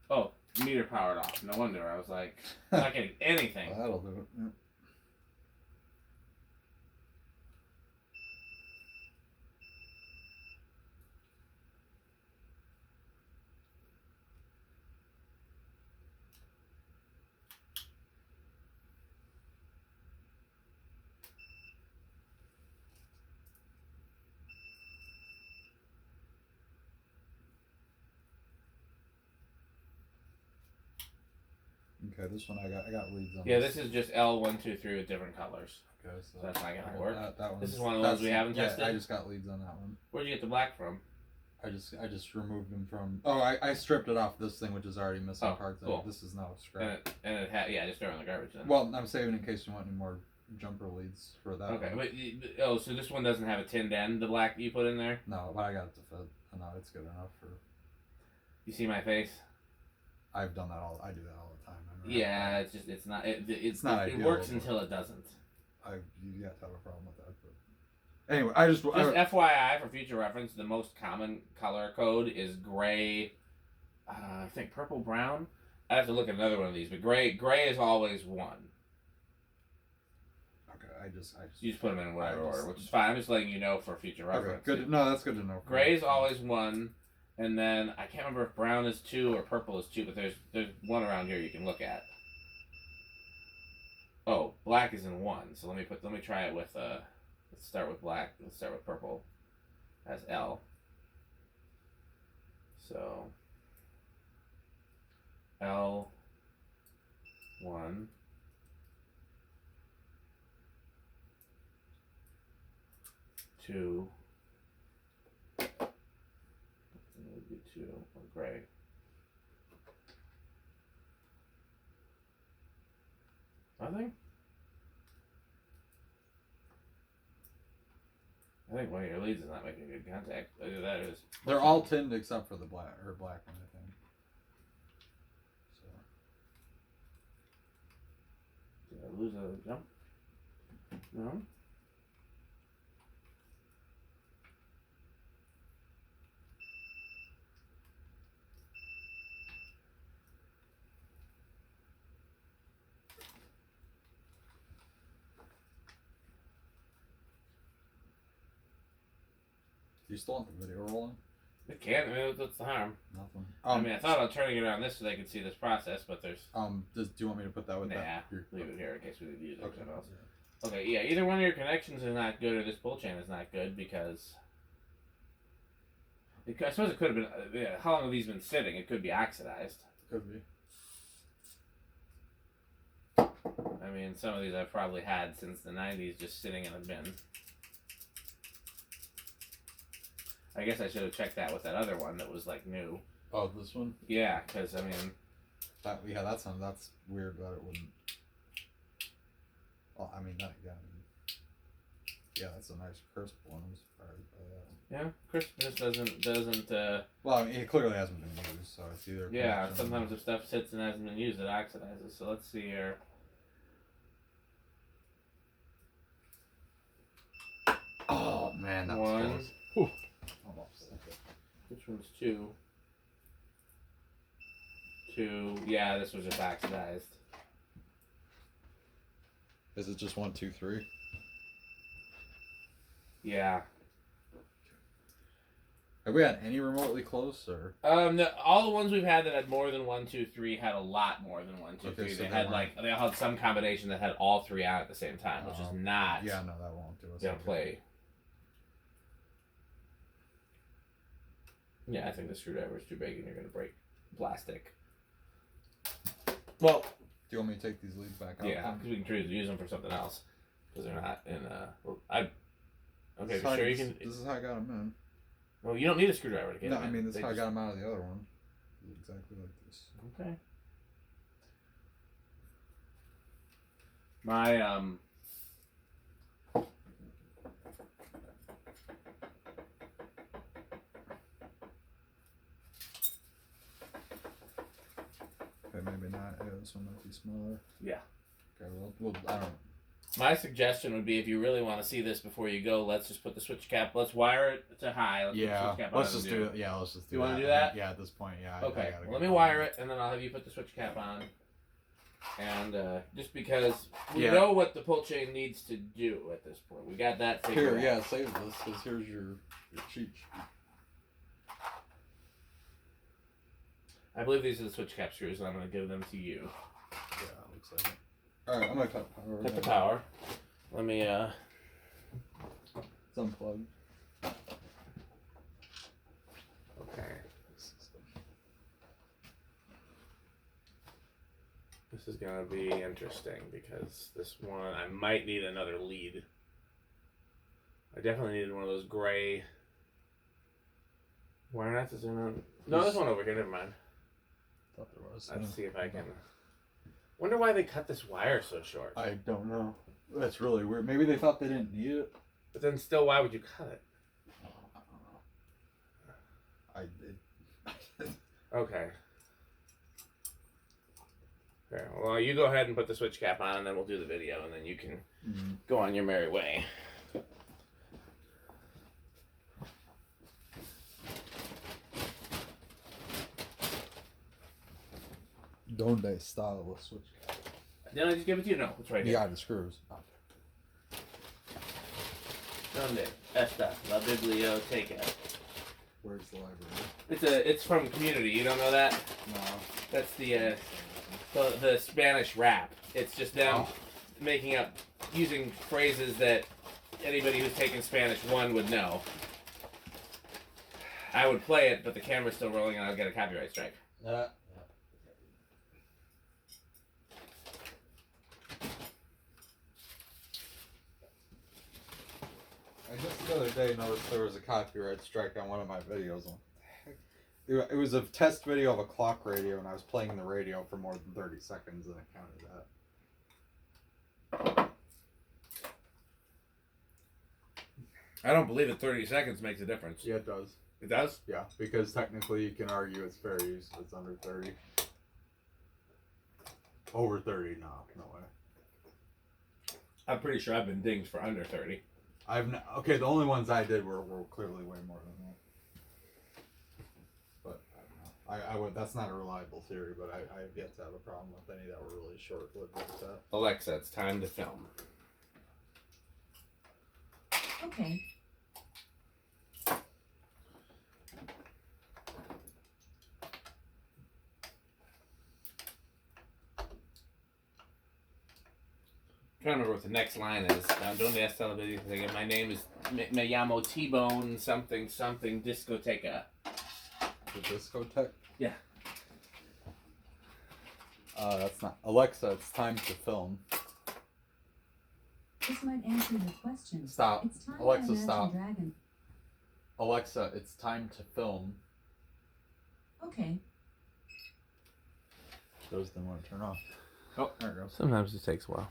Oh, meter powered off. No wonder. I was like, not getting anything. Well, that'll do it. Yeah. Okay, this one I got leads on. Yeah, this is just L123 with different colors. Okay, so that's not gonna work. That this is one of the ones we haven't tested. I just got leads on that one. Where'd you get the black from? I just removed them from. Oh, I stripped it off this thing, which is already missing parts. Cool. This is now scrap. And it had just throw it in the garbage then. Well, I'm saving in case you want any more jumper leads for that. Okay, but so this one doesn't have a tinned end, the black that you put in there? No, but I got it to fit. No, it's good enough for. You see my face? I've done that all. I do that all the time. Yeah, it's just it's not ideal, it works until it doesn't. You got to have a problem with that, but anyway, just FYI for future reference, the most common color code is gray. I think purple brown. I have to look at another one of these, but gray is always 1. Okay, I just you just put them in whatever order, which is fine. I'm just letting you know for future reference. Okay, good. No, that's good to know. Gray is always 1. And then I can't remember if brown is 2 or purple is 2, but there's one around here you can look at. Oh, black is in 1. So let me try it with let's start with black. Let's start with purple as L. So L 1 2 2 or gray. Nothing? I think one of your leads is not making good contact. Either that is. They're all tinned except for the black one, I think. So. Did I lose a jump? No. Do you still want the video rolling? It can. I mean, what's the harm? Nothing. I mean, I thought about turning it on this so they could see this process, but there's. Do you want me to put that with that? Leave it here in case we need to use it. Okay. Else. Yeah. Okay. Yeah. Either one of your connections is not good, or this pull chain is not good because. I suppose it could have been. How long have these been sitting? It could be oxidized. Could be. I mean, some of these I've probably had since the 90s, just sitting in a bin. I guess I should have checked that with that other one that was like new. Oh, this one? Yeah, because I mean, that's weird that it wouldn't. Well, I mean, that again. Yeah, that's a nice crisp one. I'm surprised by that. Yeah, crispness doesn't. Well, I mean, it clearly hasn't been used, so it's either. Yeah, sometimes if stuff sits and hasn't been used, it oxidizes. So let's see here. Oh man, that was one. Close. Which one's 2? 2. Yeah, this was just oxidized. Is it just 1, 2, 3? Yeah. Have we had any remotely close or? All the ones we've had that had more than 1, 2, 3 had a lot more than 1, 2, 3. So they all had some combination that had all 3 on at the same time, which is not. Yeah, no, that won't do us. Gonna play. Yeah, I think the screwdriver is too big and you're going to break plastic. Well, do you want me to take these leads back out? Yeah, because we can try to use them for something else. Because they're not in. Okay, sure you can. This is how I got them in. Well, you don't need a screwdriver to get them in. No, I mean, this is how I got them out of the other one. Exactly like this. Okay. My, Okay, maybe not. Yeah, this one might be smaller. Yeah. Okay, well, I don't. My suggestion would be if you really want to see this before you go, let's just put the switch cap. Let's wire it to high. Let's put the switch cap on let's just and do it. Yeah, let's just do You that. want to do that? Yeah, at this point, yeah. Okay, well, let me wire it, and then I'll have you put the switch cap on. And just because we know what the pull chain needs to do at this point. We got that figured out. Here, yeah, save this, because here's your cheat sheet. I believe these are the switch cap screws, and I'm going to give them to you. Yeah, looks like it. Alright, I'm going to cut power. Cut the power. Let me, It's unplugged. Okay. This is going to be interesting, because this one, I might need another lead. I definitely needed one of those gray wire nuts. Is there no, this one over here, never mind. Thought there was. Let's see if I can. Wonder why they cut this wire so short. I don't know. That's really weird. Maybe they thought they didn't need it. But then still, why would you cut it? I did. Okay. Okay, well, you go ahead and put the switch cap on, and then we'll do the video, and then you can go on your merry way. Donde style of switch cap. Did I just give it to you? No, it's right here. Yeah, the screws. Donde esta la biblioteca. Where's the library? It's from Community. You don't know that? No. That's the Spanish rap. It's just them making up, using phrases that anybody who's taken Spanish 1 would know. I would play it, but the camera's still rolling, and I'll get a copyright strike. I just the other day noticed there was a copyright strike on one of my videos. It was a test video of a clock radio, and I was playing the radio for more than 30 seconds, and it counted that. I don't believe that 30 seconds makes a difference. Yeah, it does. It does? Yeah, because technically you can argue it's fair use if it's under 30. Over 30, no way. I'm pretty sure I've been dinged for under 30. Okay, the only ones I did were clearly way more than that. But I would. That's not a reliable theory, but I have yet to have a problem with any that were really short-lived like that. Alexa, it's time to film. Okay. I'm trying to remember what the next line is. Donde está la biblioteca? My name is Me llamo T-Bone something discoteca. The discotheque? Yeah. That's not Alexa. It's time to film. This might answer your question. Stop. It's time Alexa, to Imagine stop. Dragon. Alexa, it's time to film. Okay. Those didn't want to turn off. Oh, there it goes. Sometimes it takes a while.